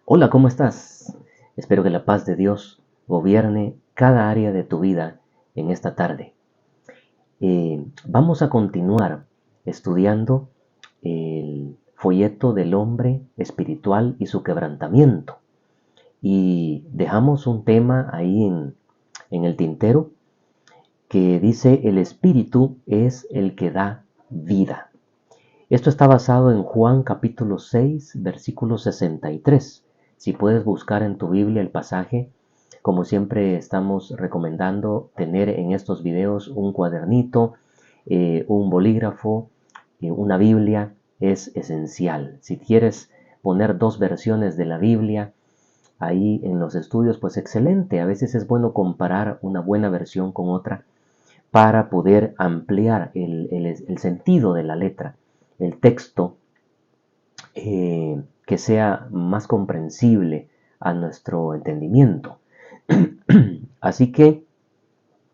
Hola, ¿cómo estás? Espero que la paz de Dios gobierne cada área de tu vida en esta tarde. Vamos a continuar estudiando el folleto del hombre espiritual y su quebrantamiento. Y dejamos un tema ahí en el tintero que dice: el espíritu es el que da vida. Esto está basado en Juan capítulo 6, versículo 63. Si puedes buscar en tu Biblia el pasaje, como siempre estamos recomendando tener en estos videos un cuadernito, un bolígrafo, una Biblia, es esencial. Si quieres poner dos versiones de la Biblia ahí en los estudios, pues excelente. A veces es bueno comparar una buena versión con otra para poder ampliar el sentido de la letra, el texto, que sea más comprensible a nuestro entendimiento. Así que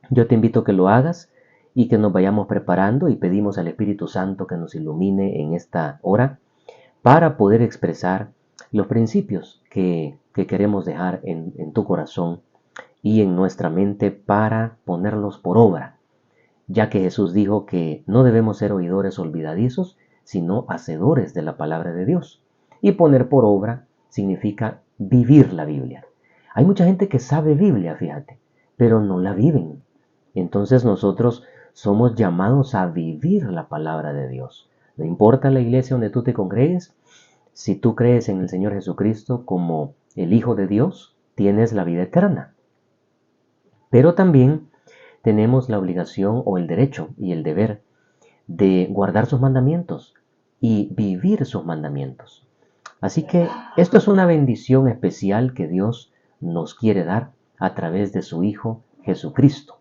yo te invito a que lo hagas y que nos vayamos preparando, y pedimos al Espíritu Santo que nos ilumine en esta hora para poder expresar los principios que queremos dejar en tu corazón y en nuestra mente para ponerlos por obra, ya que Jesús dijo que no debemos ser oidores olvidadizos, sino hacedores de la palabra de Dios. Y poner por obra significa vivir la Biblia. Hay mucha gente que sabe Biblia, fíjate, pero no la viven. Entonces nosotros somos llamados a vivir la palabra de Dios. No importa la iglesia donde tú te congregues, si tú crees en el Señor Jesucristo como el Hijo de Dios, tienes la vida eterna. Pero también tenemos la obligación o el derecho y el deber de guardar sus mandamientos y vivir sus mandamientos. Así que esto es una bendición especial que Dios nos quiere dar a través de su Hijo Jesucristo.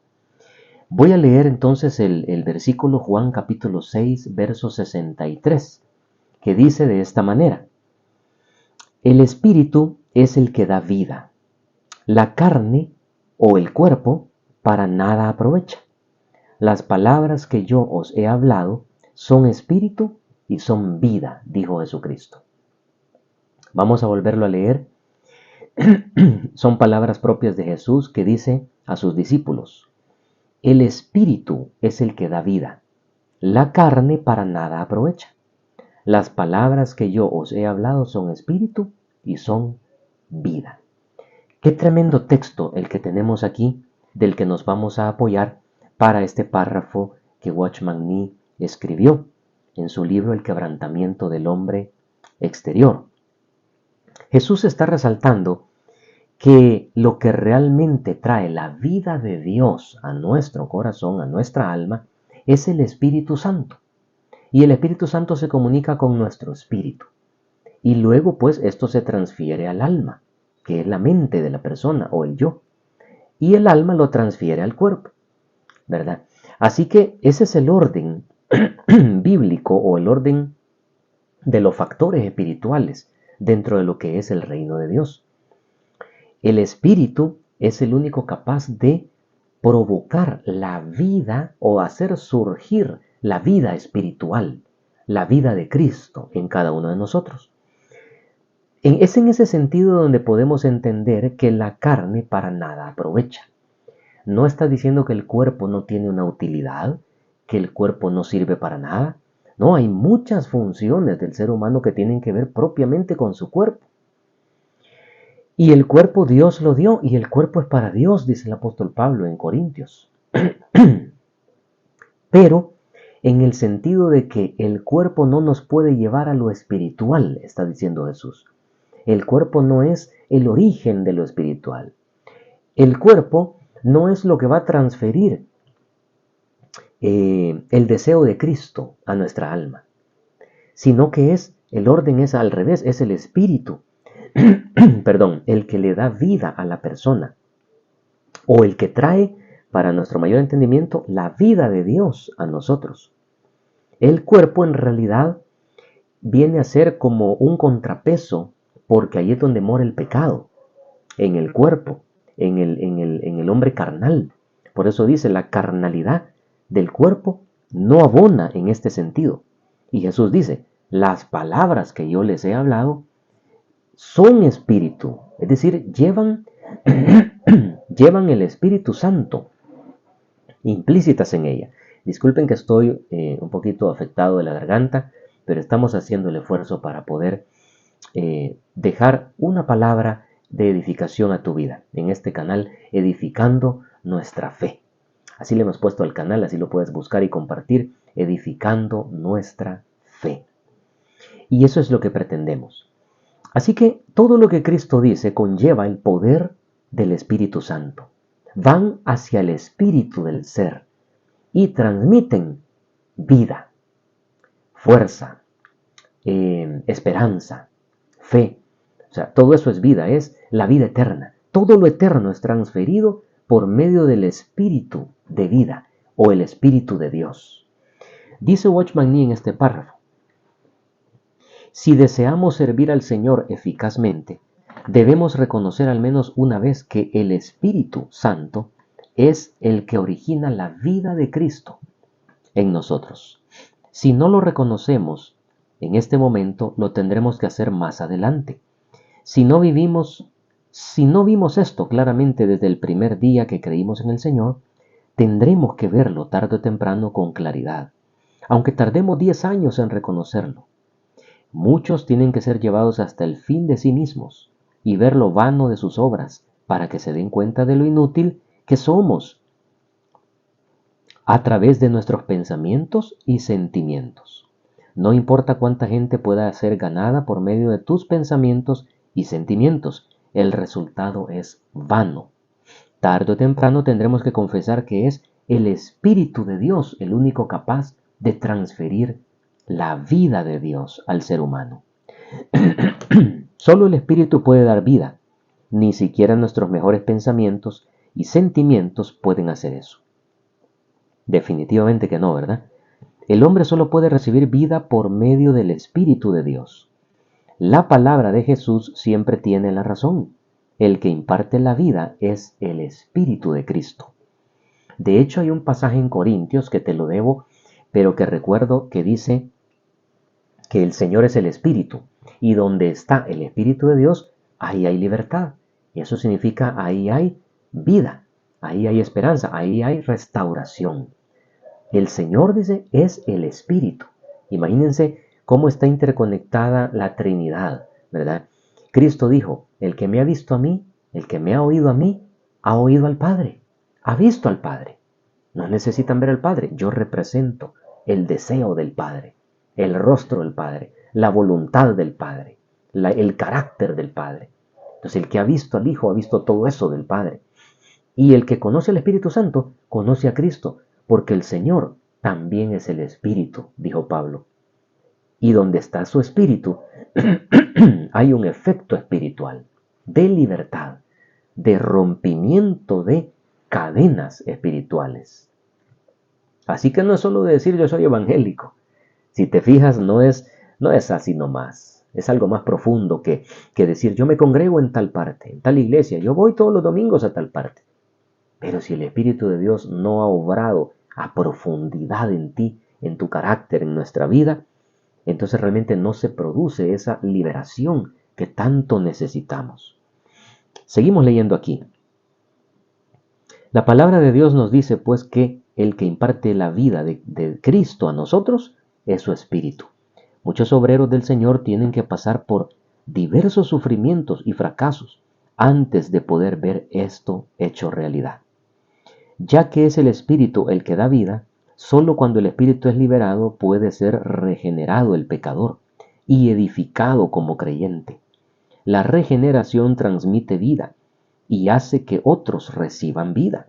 Voy a leer entonces el versículo Juan capítulo 6, verso 63, que dice de esta manera: el Espíritu es el que da vida. La carne o el cuerpo para nada aprovecha. Las palabras que yo os he hablado son espíritu y son vida, dijo Jesucristo. Vamos a volverlo a leer. Son palabras propias de Jesús que dice a sus discípulos: el espíritu es el que da vida. La carne para nada aprovecha. Las palabras que yo os he hablado son espíritu y son vida. Qué tremendo texto el que tenemos aquí, del que nos vamos a apoyar para este párrafo que Watchman Nee escribió en su libro El quebrantamiento del hombre exterior. Jesús está resaltando que lo que realmente trae la vida de Dios a nuestro corazón, a nuestra alma, es el Espíritu Santo. Y el Espíritu Santo se comunica con nuestro espíritu. Y luego pues esto se transfiere al alma, que es la mente de la persona o el yo. Y el alma lo transfiere al cuerpo, ¿verdad? Así que ese es el orden bíblico, o el orden de los factores espirituales dentro de lo que es el reino de Dios. El espíritu es el único capaz de provocar la vida o hacer surgir la vida espiritual, la vida de Cristo en cada uno de nosotros. Es en ese sentido donde podemos entender que la carne para nada aprovecha. No está diciendo que el cuerpo no tiene una utilidad, que el cuerpo no sirve para nada. No, hay muchas funciones del ser humano que tienen que ver propiamente con su cuerpo. Y el cuerpo Dios lo dio, y el cuerpo es para Dios, dice el apóstol Pablo en Corintios. Pero en el sentido de que el cuerpo no nos puede llevar a lo espiritual, está diciendo Jesús. El cuerpo no es el origen de lo espiritual. El cuerpo no es lo que va a transferir el deseo de Cristo a nuestra alma, sino que el orden es al revés, es el espíritu, perdón, el que le da vida a la persona, o el que trae, para nuestro mayor entendimiento, la vida de Dios a nosotros. El cuerpo en realidad viene a ser como un contrapeso, porque ahí es donde mora el pecado, en el cuerpo, en el hombre carnal. Por eso dice, la carnalidad del cuerpo no abona en este sentido. Y Jesús dice, las palabras que yo les he hablado son espíritu, es decir, llevan, llevan el Espíritu Santo implícitas en ella. Disculpen que estoy un poquito afectado de la garganta, pero estamos haciendo el esfuerzo para poder dejar una palabra de edificación a tu vida en este canal, edificando nuestra fe. Así le hemos puesto al canal, así lo puedes buscar y compartir, edificando nuestra fe. Y eso es lo que pretendemos. Así que todo lo que Cristo dice conlleva el poder del Espíritu Santo. Van hacia el espíritu del ser y transmiten vida, fuerza, esperanza, fe. O sea, todo eso es vida, es la vida eterna. Todo lo eterno es transferido por medio del espíritu de vida o el espíritu de Dios. Dice Watchman Nee en este párrafo: si deseamos servir al Señor eficazmente, debemos reconocer al menos una vez que el Espíritu Santo es el que origina la vida de Cristo en nosotros. Si no lo reconocemos en este momento, lo tendremos que hacer más adelante. Si no vimos esto claramente desde el primer día que creímos en el Señor, tendremos que verlo tarde o temprano con claridad, aunque tardemos 10 años en reconocerlo. Muchos tienen que ser llevados hasta el fin de sí mismos y ver lo vano de sus obras para que se den cuenta de lo inútil que somos a través de nuestros pensamientos y sentimientos. No importa cuánta gente pueda ser ganada por medio de tus pensamientos y sentimientos, el resultado es vano. Tarde o temprano tendremos que confesar que es el Espíritu de Dios el único capaz de transferir la vida de Dios al ser humano. Solo el Espíritu puede dar vida. Ni siquiera nuestros mejores pensamientos y sentimientos pueden hacer eso. Definitivamente que no, ¿verdad? El hombre solo puede recibir vida por medio del Espíritu de Dios. La palabra de Jesús siempre tiene la razón. El que imparte la vida es el Espíritu de Cristo. De hecho, hay un pasaje en Corintios que te lo debo, pero que recuerdo que dice que el Señor es el Espíritu, y donde está el Espíritu de Dios, ahí hay libertad. Y eso significa ahí hay vida, ahí hay esperanza, ahí hay restauración. El Señor, dice, es el Espíritu. Imagínense cómo está interconectada la Trinidad, ¿verdad? Cristo dijo: el que me ha visto a mí, el que me ha oído a mí, ha oído al Padre, ha visto al Padre. No necesitan ver al Padre, yo represento el deseo del Padre, el rostro del Padre, la voluntad del Padre, el carácter del Padre. Entonces el que ha visto al Hijo ha visto todo eso del Padre. Y el que conoce al Espíritu Santo conoce a Cristo, porque el Señor también es el Espíritu, dijo Pablo. Y donde está su Espíritu, hay un efecto espiritual, de libertad, de rompimiento de cadenas espirituales. Así que no es solo de decir yo soy evangélico. Si te fijas, no es así nomás. Es algo más profundo que decir yo me congrego en tal parte, en tal iglesia, yo voy todos los domingos a tal parte. Pero si el Espíritu de Dios no ha obrado a profundidad en ti, en tu carácter, en nuestra vida, entonces realmente no se produce esa liberación que tanto necesitamos. Seguimos leyendo aquí. La palabra de Dios nos dice pues que el que imparte la vida de Cristo a nosotros es su Espíritu. Muchos obreros del Señor tienen que pasar por diversos sufrimientos y fracasos antes de poder ver esto hecho realidad. Ya que es el Espíritu el que da vida, solo cuando el Espíritu es liberado puede ser regenerado el pecador y edificado como creyente. La regeneración transmite vida y hace que otros reciban vida,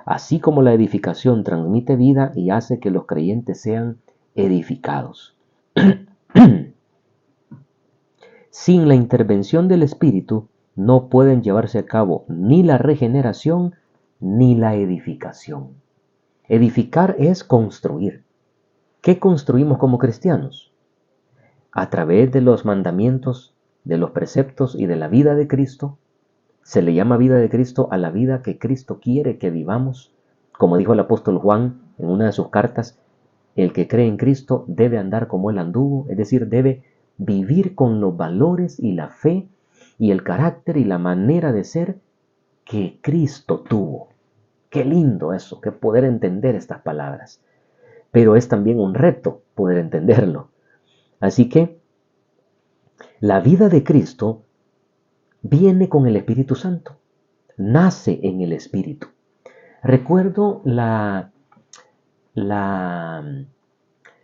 así como la edificación transmite vida y hace que los creyentes sean edificados. Sin la intervención del Espíritu no pueden llevarse a cabo ni la regeneración ni la edificación. Edificar es construir. ¿Qué construimos como cristianos? A través de los mandamientos, de los preceptos y de la vida de Cristo. Se le llama vida de Cristo a la vida que Cristo quiere que vivamos. Como dijo el apóstol Juan en una de sus cartas, el que cree en Cristo debe andar como Él anduvo, es decir, debe vivir con los valores y la fe y el carácter y la manera de ser que Cristo tuvo. Qué lindo eso, que poder entender estas palabras. Pero es también un reto poder entenderlo. Así que la vida de Cristo viene con el Espíritu Santo, nace en el Espíritu. Recuerdo la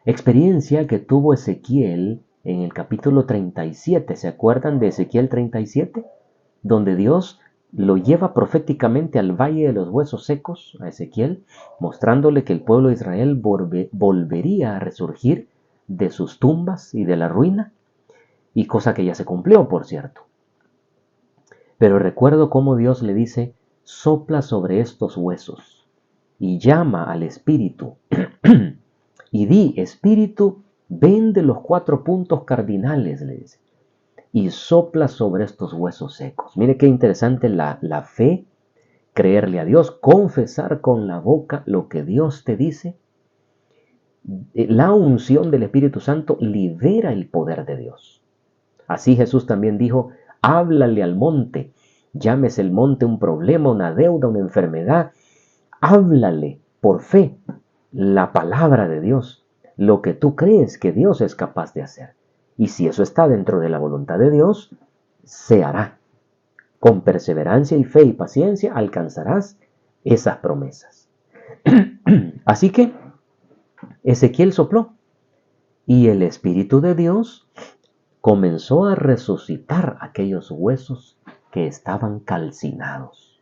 experiencia que tuvo Ezequiel en el capítulo 37. ¿Se acuerdan de Ezequiel 37? Donde Dios lo lleva proféticamente al valle de los huesos secos, a Ezequiel, mostrándole que el pueblo de Israel volvería a resurgir de sus tumbas y de la ruina, y cosa que ya se cumplió, por cierto. Pero recuerdo cómo Dios le dice: sopla sobre estos huesos y llama al Espíritu y di: Espíritu, ven de los 4 puntos cardinales, le dice, y sopla sobre estos huesos secos. Mire qué interesante la fe, creerle a Dios, confesar con la boca lo que Dios te dice. La unción del Espíritu Santo libera el poder de Dios. Así Jesús también dijo: háblale al monte, llámese el monte un problema, una deuda, una enfermedad. Háblale por fe la palabra de Dios, lo que tú crees que Dios es capaz de hacer. Y si eso está dentro de la voluntad de Dios, se hará. Con perseverancia y fe y paciencia alcanzarás esas promesas. Así que Ezequiel sopló y el Espíritu de Dios comenzó a resucitar aquellos huesos que estaban calcinados.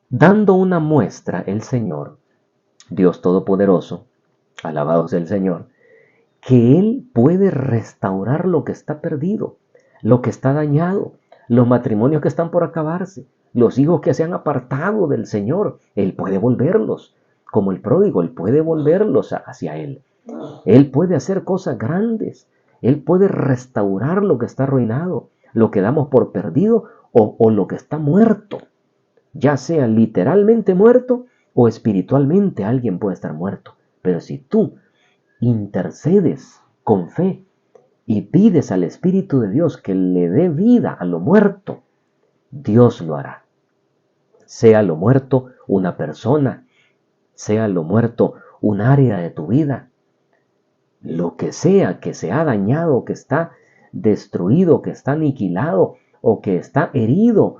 Dando una muestra, el Señor, Dios Todopoderoso, alabado sea el Señor, que Él puede restaurar lo que está perdido, lo que está dañado, los matrimonios que están por acabarse, los hijos que se han apartado del Señor. Él puede volverlos, como el pródigo, Él puede volverlos hacia Él. Él puede hacer cosas grandes. Él puede restaurar lo que está arruinado, lo que damos por perdido o lo que está muerto. Ya sea literalmente muerto o espiritualmente alguien puede estar muerto. Pero si tú intercedes con fe y pides al Espíritu de Dios que le dé vida a lo muerto, Dios lo hará. Sea lo muerto una persona, sea lo muerto un área de tu vida, lo que sea que se ha dañado, que está destruido, que está aniquilado o que está herido,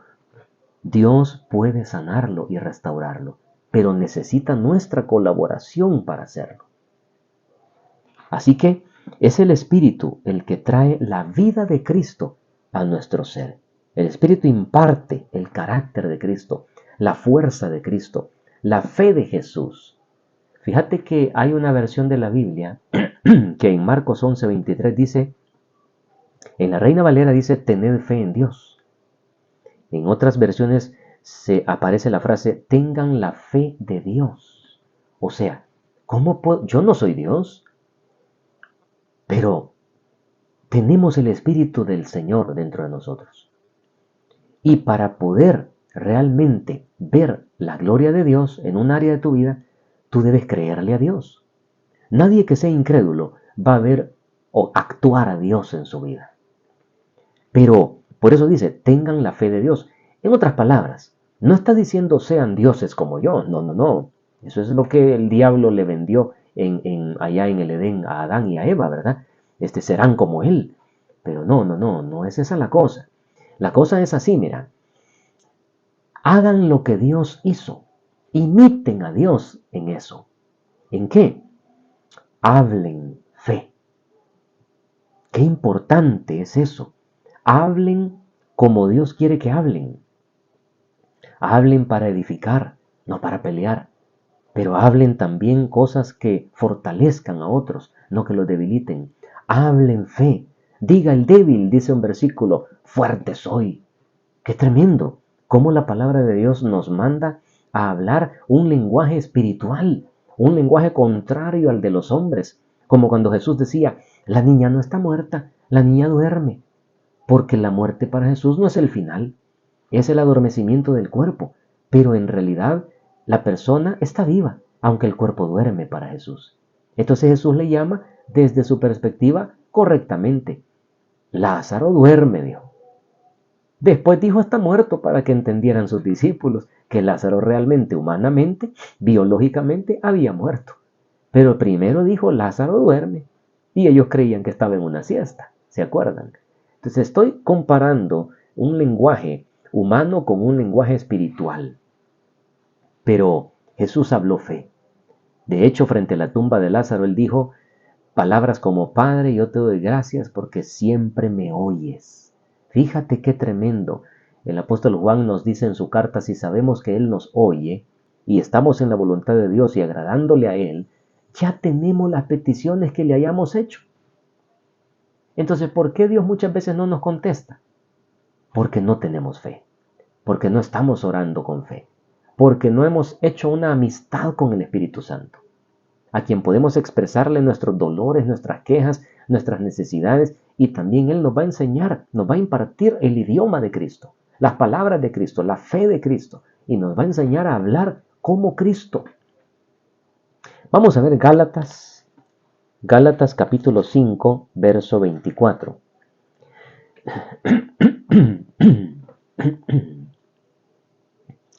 Dios puede sanarlo y restaurarlo, pero necesita nuestra colaboración para hacerlo. Así que es el Espíritu el que trae la vida de Cristo a nuestro ser. El Espíritu imparte el carácter de Cristo, la fuerza de Cristo, la fe de Jesús. Fíjate que hay una versión de la Biblia que en Marcos 11:23 dice, en la Reina Valera dice: tened fe en Dios. En otras versiones se aparece la frase: tengan la fe de Dios. O sea, ¿cómo puedo? Yo no soy Dios, pero tenemos el Espíritu del Señor dentro de nosotros. Y para poder realmente ver la gloria de Dios en un área de tu vida, tú debes creerle a Dios. Nadie que sea incrédulo va a ver o actuar a Dios en su vida. Pero por eso dice: tengan la fe de Dios. En otras palabras, no está diciendo sean dioses como yo. No. Eso es lo que el diablo le vendió allá en el Edén a Adán y a Eva, ¿verdad? Serán como él. Pero no es esa la cosa. La cosa es así, mira. Hagan lo que Dios hizo. Imiten a Dios en eso. ¿En qué? Hablen fe. Qué importante es eso. Hablen como Dios quiere que hablen. Hablen para edificar, no para pelear. Pero hablen también cosas que fortalezcan a otros, no que los debiliten. Hablen fe. Diga el débil, dice un versículo: fuerte soy. Qué tremendo. Cómo la palabra de Dios nos manda a hablar un lenguaje espiritual, un lenguaje contrario al de los hombres. Como cuando Jesús decía: la niña no está muerta, la niña duerme. Porque la muerte para Jesús no es el final, es el adormecimiento del cuerpo, pero en realidad la persona está viva, aunque el cuerpo duerme para Jesús. Entonces Jesús le llama desde su perspectiva correctamente. Lázaro duerme, dijo. Después dijo está muerto para que entendieran sus discípulos que Lázaro realmente, humanamente, biológicamente había muerto. Pero primero dijo Lázaro duerme y ellos creían que estaba en una siesta, ¿se acuerdan? Entonces estoy comparando un lenguaje humano con un lenguaje espiritual. Pero Jesús habló fe. De hecho, frente a la tumba de Lázaro, él dijo palabras como Padre, yo te doy gracias porque siempre me oyes. Fíjate qué tremendo. El apóstol Juan nos dice en su carta, si sabemos que Él nos oye y estamos en la voluntad de Dios y agradándole a Él, ya tenemos las peticiones que le hayamos hecho. Entonces, ¿por qué Dios muchas veces no nos contesta? Porque no tenemos fe, porque no estamos orando con fe, porque no hemos hecho una amistad con el Espíritu Santo, a quien podemos expresarle nuestros dolores, nuestras quejas, nuestras necesidades, y también Él nos va a enseñar, nos va a impartir el idioma de Cristo, las palabras de Cristo, la fe de Cristo, y nos va a enseñar a hablar como Cristo. Vamos a ver Gálatas capítulo 5, verso 24.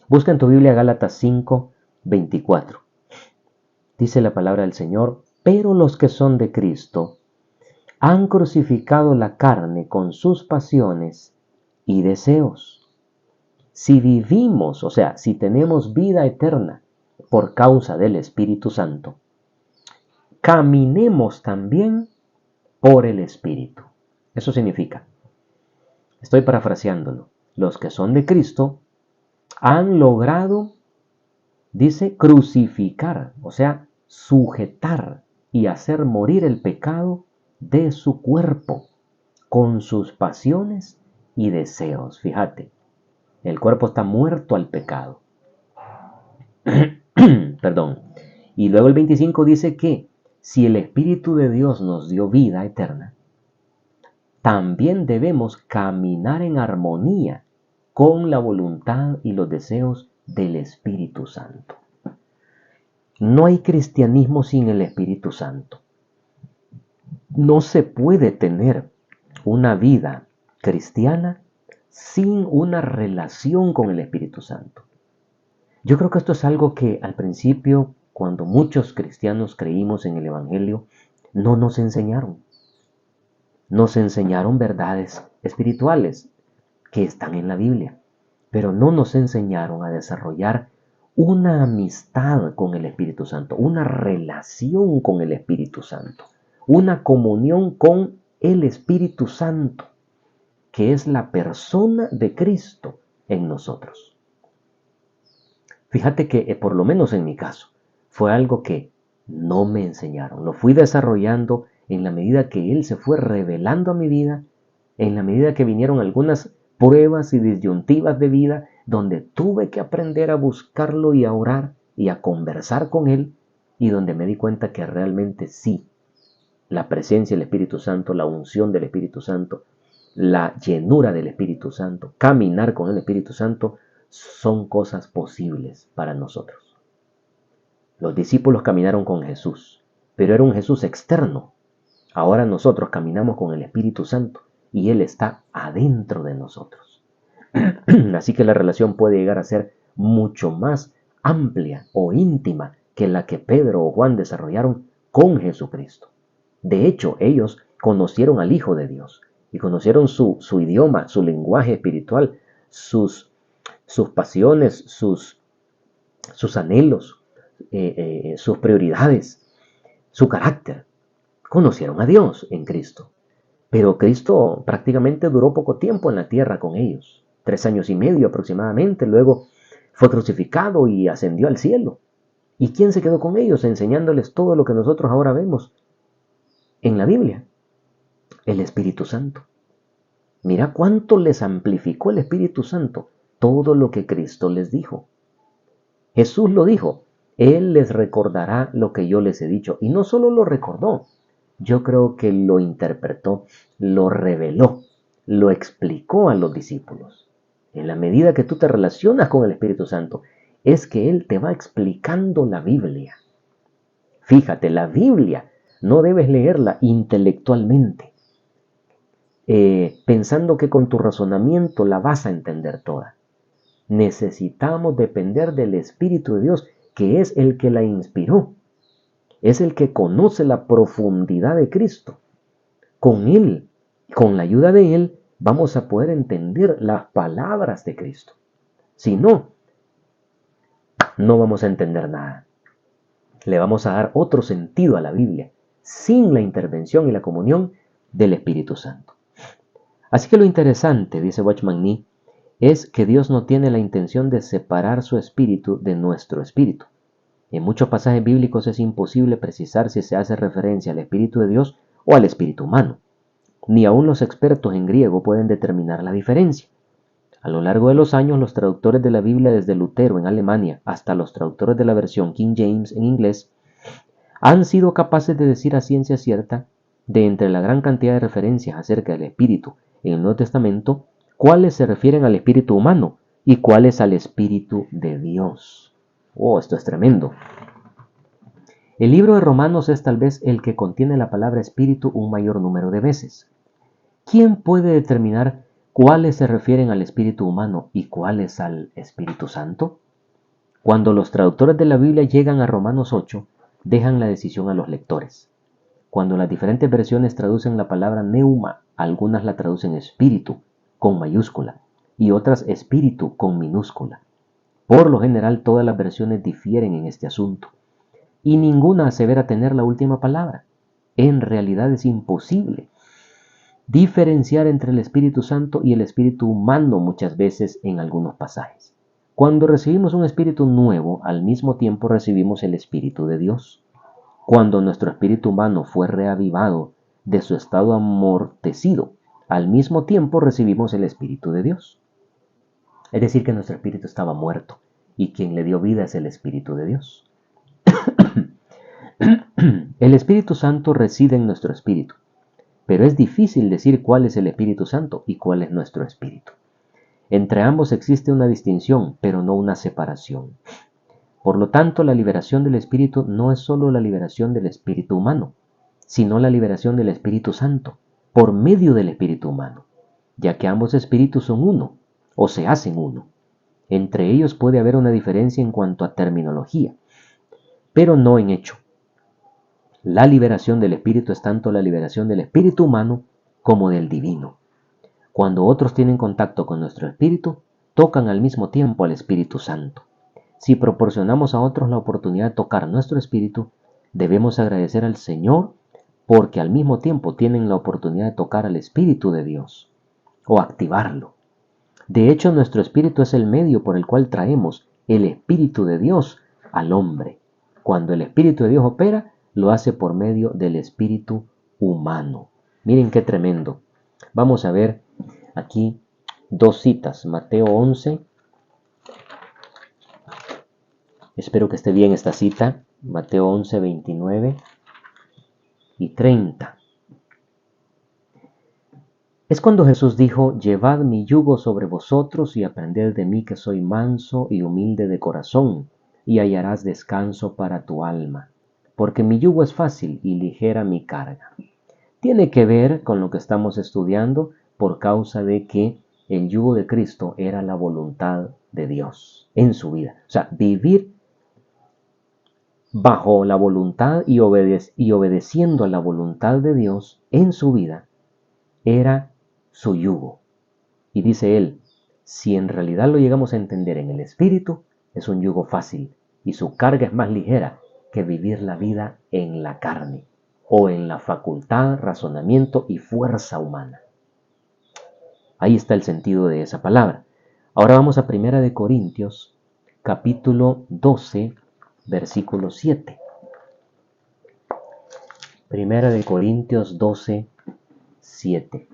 Busca en tu Biblia Gálatas 5, 24. Dice la palabra del Señor, pero los que son de Cristo han crucificado la carne con sus pasiones y deseos. Si vivimos, o sea, si tenemos vida eterna por causa del Espíritu Santo, caminemos también por el Espíritu. Eso significa, estoy parafraseándolo, los que son de Cristo han logrado, dice, crucificar, o sea, sujetar y hacer morir el pecado de su cuerpo con sus pasiones y deseos. Fíjate, el cuerpo está muerto al pecado. Perdón. Y luego el 25 dice que si el Espíritu de Dios nos dio vida eterna, también debemos caminar en armonía con la voluntad y los deseos del Espíritu Santo. No hay cristianismo sin el Espíritu Santo. No se puede tener una vida cristiana sin una relación con el Espíritu Santo. Yo creo que esto es algo que al principio, cuando muchos cristianos creímos en el Evangelio, no nos enseñaron. Nos enseñaron verdades espirituales que están en la Biblia, pero no nos enseñaron a desarrollar una amistad con el Espíritu Santo, una relación con el Espíritu Santo, una comunión con el Espíritu Santo, que es la persona de Cristo en nosotros. Fíjate que, por lo menos en mi caso, fue algo que no me enseñaron. Lo fui desarrollando en la medida que Él se fue revelando a mi vida, en la medida que vinieron algunas pruebas y disyuntivas de vida, donde tuve que aprender a buscarlo y a orar y a conversar con Él, y donde me di cuenta que realmente sí, la presencia del Espíritu Santo, la unción del Espíritu Santo, la llenura del Espíritu Santo, caminar con el Espíritu Santo, son cosas posibles para nosotros. Los discípulos caminaron con Jesús, pero era un Jesús externo. Ahora nosotros caminamos con el Espíritu Santo y Él está adentro de nosotros. Así que la relación puede llegar a ser mucho más amplia o íntima que la que Pedro o Juan desarrollaron con Jesucristo. De hecho, ellos conocieron al Hijo de Dios y conocieron su idioma, su lenguaje espiritual, sus pasiones, sus anhelos, sus prioridades, su carácter. Conocieron a Dios en Cristo. Pero Cristo prácticamente duró poco tiempo en la tierra con ellos, 3 años y medio aproximadamente. Luego fue crucificado y ascendió al cielo. ¿Y quién se quedó con ellos enseñándoles todo lo que nosotros ahora vemos en la Biblia? El Espíritu Santo. Mira cuánto les amplificó el Espíritu Santo todo lo que Cristo les dijo. Jesús lo dijo, Él les recordará lo que yo les he dicho. Y no solo lo recordó, yo creo que lo interpretó, lo reveló, lo explicó a los discípulos. En la medida que tú te relacionas con el Espíritu Santo, es que Él te va explicando la Biblia. Fíjate, la Biblia no debes leerla intelectualmente. pensando que con tu razonamiento la vas a entender toda. Necesitamos depender del Espíritu de Dios, que es el que la inspiró. Es el que conoce la profundidad de Cristo. Con Él, con la ayuda de Él, vamos a poder entender las palabras de Cristo. Si no, no vamos a entender nada. Le vamos a dar otro sentido a la Biblia, sin la intervención y la comunión del Espíritu Santo. Así que lo interesante, dice Watchman Nee, es que Dios no tiene la intención de separar su espíritu de nuestro espíritu. En muchos pasajes bíblicos es imposible precisar si se hace referencia al Espíritu de Dios o al espíritu humano. Ni aun los expertos en griego pueden determinar la diferencia. A lo largo de los años, los traductores de la Biblia desde Lutero en Alemania hasta los traductores de la versión King James en inglés han sido capaces de decir a ciencia cierta, de entre la gran cantidad de referencias acerca del Espíritu en el Nuevo Testamento, cuáles se refieren al espíritu humano y cuáles al Espíritu de Dios. Oh, esto es tremendo. El libro de Romanos es tal vez el que contiene la palabra espíritu un mayor número de veces. ¿Quién puede determinar cuáles se refieren al espíritu humano y cuáles al Espíritu Santo? Cuando los traductores de la Biblia llegan a Romanos 8, dejan la decisión a los lectores. Cuando las diferentes versiones traducen la palabra neuma, algunas la traducen espíritu con mayúscula y otras espíritu con minúscula. Por lo general, todas las versiones difieren en este asunto y ninguna asevera tener la última palabra. En realidad es imposible diferenciar entre el Espíritu Santo y el espíritu humano muchas veces en algunos pasajes. Cuando recibimos un espíritu nuevo, al mismo tiempo recibimos el Espíritu de Dios. Cuando nuestro espíritu humano fue reavivado de su estado amortecido, al mismo tiempo recibimos el Espíritu de Dios. Es decir, que nuestro espíritu estaba muerto y quien le dio vida es el Espíritu de Dios. El Espíritu Santo reside en nuestro espíritu, pero es difícil decir cuál es el Espíritu Santo y cuál es nuestro espíritu. Entre ambos existe una distinción, pero no una separación. Por lo tanto, la liberación del espíritu no es solo la liberación del espíritu humano, sino la liberación del Espíritu Santo, por medio del espíritu humano, ya que ambos espíritus son uno, o se hacen uno. Entre ellos puede haber una diferencia en cuanto a terminología, pero no en hecho. La liberación del espíritu es tanto la liberación del espíritu humano como del divino. Cuando otros tienen contacto con nuestro espíritu, tocan al mismo tiempo al Espíritu Santo. Si proporcionamos a otros la oportunidad de tocar nuestro espíritu, debemos agradecer al Señor porque al mismo tiempo tienen la oportunidad de tocar al Espíritu de Dios o activarlo. De hecho, nuestro espíritu es el medio por el cual traemos el Espíritu de Dios al hombre. Cuando el Espíritu de Dios opera, lo hace por medio del espíritu humano. Miren qué tremendo. Vamos a ver aquí dos citas. Mateo 11. Espero que esté bien esta cita. Mateo 11, 29 y 30. Es cuando Jesús dijo: llevad mi yugo sobre vosotros y aprended de mí, que soy manso y humilde de corazón, y hallarás descanso para tu alma, porque mi yugo es fácil y ligera mi carga. Tiene que ver con lo que estamos estudiando por causa de que el yugo de Cristo era la voluntad de Dios en su vida. O sea, vivir bajo la voluntad y obedeciendo a la voluntad de Dios en su vida era su yugo. Y dice él, si en realidad lo llegamos a entender en el espíritu, es un yugo fácil y su carga es más ligera que vivir la vida en la carne o en la facultad, razonamiento y fuerza humana. Ahí está el sentido de esa palabra. Ahora vamos a 1 Corintios, capítulo 12, versículo 7. 1 Corintios 12, 7.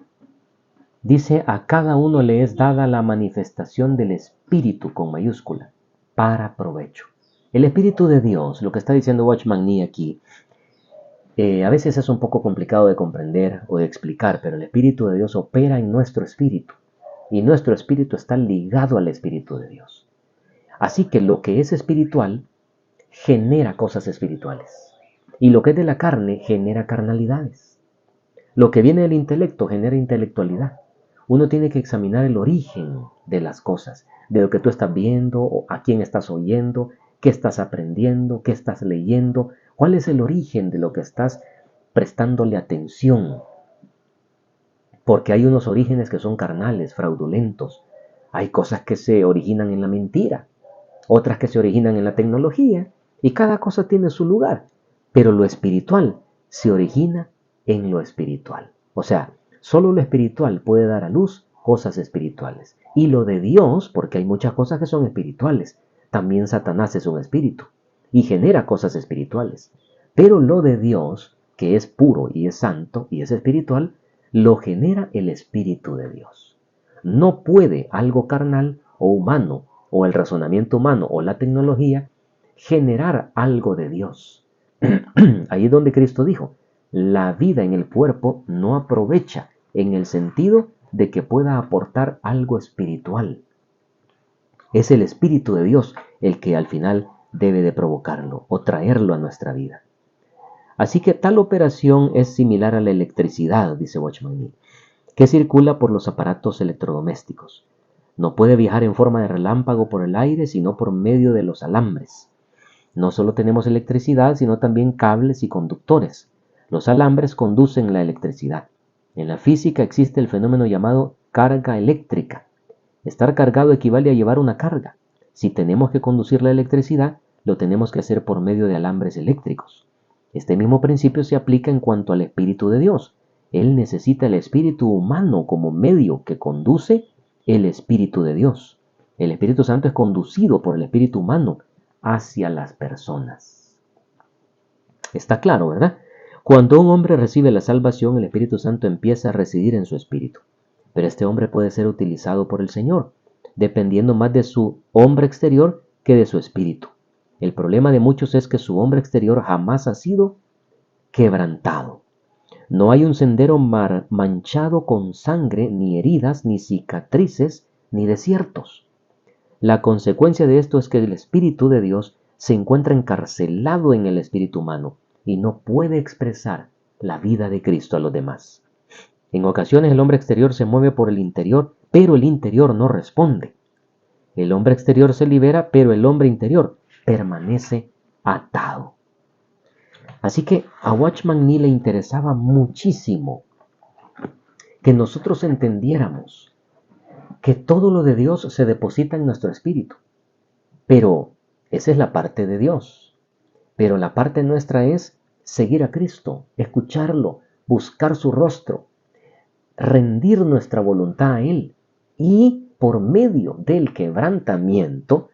Dice: a cada uno le es dada la manifestación del Espíritu con mayúscula, para provecho. El Espíritu de Dios, lo que está diciendo Watchman Nee aquí, a veces es un poco complicado de comprender o de explicar, pero el Espíritu de Dios opera en nuestro espíritu y nuestro espíritu está ligado al Espíritu de Dios. Así que lo que es espiritual genera cosas espirituales y lo que es de la carne genera carnalidades. Lo que viene del intelecto genera intelectualidad. Uno tiene que examinar el origen de las cosas, de lo que tú estás viendo, o a quién estás oyendo, qué estás aprendiendo, qué estás leyendo, cuál es el origen de lo que estás prestándole atención. Porque hay unos orígenes que son carnales, fraudulentos. Hay cosas que se originan en la mentira, otras que se originan en la tecnología, y cada cosa tiene su lugar. Pero lo espiritual se origina en lo espiritual. O sea, solo lo espiritual puede dar a luz cosas espirituales. Y lo de Dios, porque hay muchas cosas que son espirituales. También Satanás es un espíritu y genera cosas espirituales. Pero lo de Dios, que es puro y es santo y es espiritual, lo genera el Espíritu de Dios. No puede algo carnal o humano, o el razonamiento humano o la tecnología, generar algo de Dios. Ahí es donde Cristo dijo, la vida en el cuerpo no aprovecha en el sentido de que pueda aportar algo espiritual. Es el Espíritu de Dios el que al final debe de provocarlo o traerlo a nuestra vida. Así que tal operación es similar a la electricidad, dice Watchman Nee, que circula por los aparatos electrodomésticos. No puede viajar en forma de relámpago por el aire, sino por medio de los alambres. No solo tenemos electricidad, sino también cables y conductores. Los alambres conducen la electricidad. En la física existe el fenómeno llamado carga eléctrica. Estar cargado equivale a llevar una carga. Si tenemos que conducir la electricidad, lo tenemos que hacer por medio de alambres eléctricos. Este mismo principio se aplica en cuanto al Espíritu de Dios. Él necesita el espíritu humano como medio que conduce el Espíritu de Dios. El Espíritu Santo es conducido por el espíritu humano hacia las personas. Está claro, ¿verdad? Cuando un hombre recibe la salvación, el Espíritu Santo empieza a residir en su espíritu. Pero este hombre puede ser utilizado por el Señor, dependiendo más de su hombre exterior que de su espíritu. El problema de muchos es que su hombre exterior jamás ha sido quebrantado. No hay un sendero manchado con sangre, ni heridas, ni cicatrices, ni desiertos. La consecuencia de esto es que el Espíritu de Dios se encuentra encarcelado en el espíritu humano y no puede expresar la vida de Cristo a los demás. En ocasiones el hombre exterior se mueve por el interior, pero el interior no responde. El hombre exterior se libera, pero el hombre interior permanece atado. Así que a Watchman Nee le interesaba muchísimo que nosotros entendiéramos que todo lo de Dios se deposita en nuestro espíritu. Pero esa es la parte de Dios. Pero la parte nuestra es seguir a Cristo, escucharlo, buscar su rostro, rendir nuestra voluntad a Él y por medio del quebrantamiento,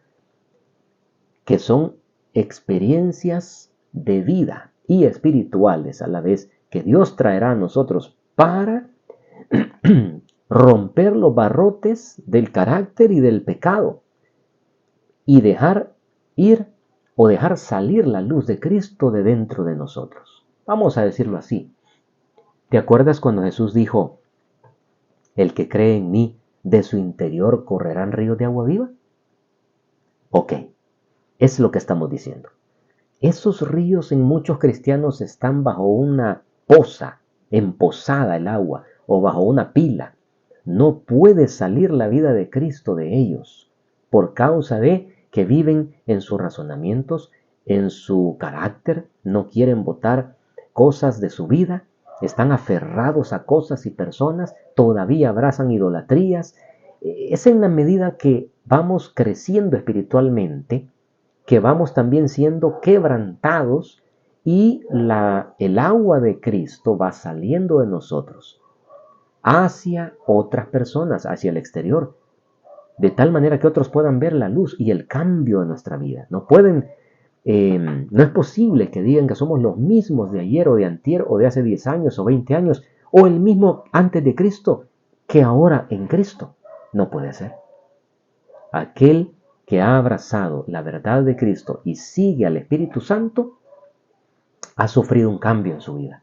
que son experiencias de vida y espirituales a la vez que Dios traerá a nosotros para romper los barrotes del carácter y del pecado y dejar ir o dejar salir la luz de Cristo de dentro de nosotros. Vamos a decirlo así. ¿Te acuerdas cuando Jesús dijo, el que cree en mí, de su interior correrán ríos de agua viva? Ok, es lo que estamos diciendo. Esos ríos en muchos cristianos están bajo una poza, empozada el agua, o bajo una pila. No puede salir la vida de Cristo de ellos, por causa de que viven en sus razonamientos, en su carácter, no quieren botar cosas de su vida, están aferrados a cosas y personas, todavía abrazan idolatrías. Es en la medida que vamos creciendo espiritualmente, que vamos también siendo quebrantados y el agua de Cristo va saliendo de nosotros hacia otras personas, hacia el exterior, de tal manera que otros puedan ver la luz y el cambio de nuestra vida. No es posible que digan que somos los mismos de ayer o de antier o de hace 10 años o 20 años o el mismo antes de Cristo que ahora en Cristo. No puede ser. Aquel que ha abrazado la verdad de Cristo y sigue al Espíritu Santo, ha sufrido un cambio en su vida.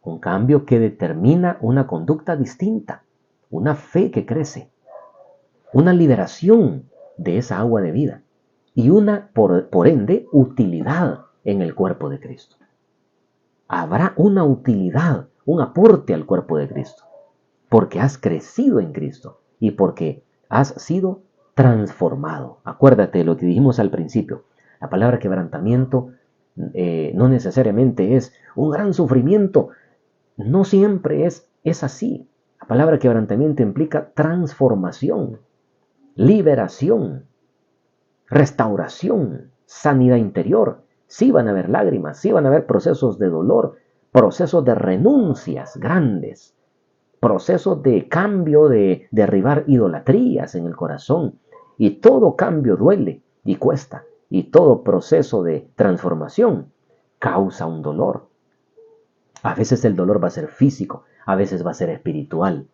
Un cambio que determina una conducta distinta, una fe que crece, una liberación de esa agua de vida y una, por ende, utilidad en el cuerpo de Cristo. Habrá una utilidad, un aporte al cuerpo de Cristo, porque has crecido en Cristo y porque has sido transformado. Acuérdate de lo que dijimos al principio. La palabra quebrantamiento no necesariamente es un gran sufrimiento. No siempre es así. La palabra quebrantamiento implica transformación, liberación, restauración, sanidad interior. Sí van a haber lágrimas, sí van a haber procesos de dolor, procesos de renuncias grandes, procesos de cambio, de derribar idolatrías en el corazón. Y todo cambio duele y cuesta. Y todo proceso de transformación causa un dolor. A veces el dolor va a ser físico, a veces va a ser espiritual.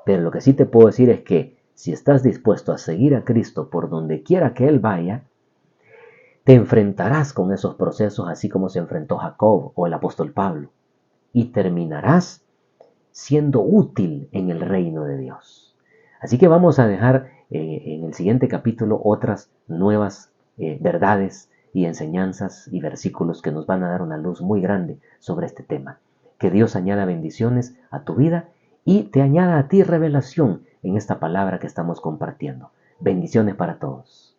Pero lo que sí te puedo decir es que si estás dispuesto a seguir a Cristo por donde quiera que Él vaya, te enfrentarás con esos procesos así como se enfrentó Jacob o el apóstol Pablo. Y terminarás siendo útil en el reino de Dios. Así que vamos a dejar en el siguiente capítulo otras nuevas verdades y enseñanzas y versículos que nos van a dar una luz muy grande sobre este tema. Que Dios añada bendiciones a tu vida y te añada a ti revelación en esta palabra que estamos compartiendo. Bendiciones para todos.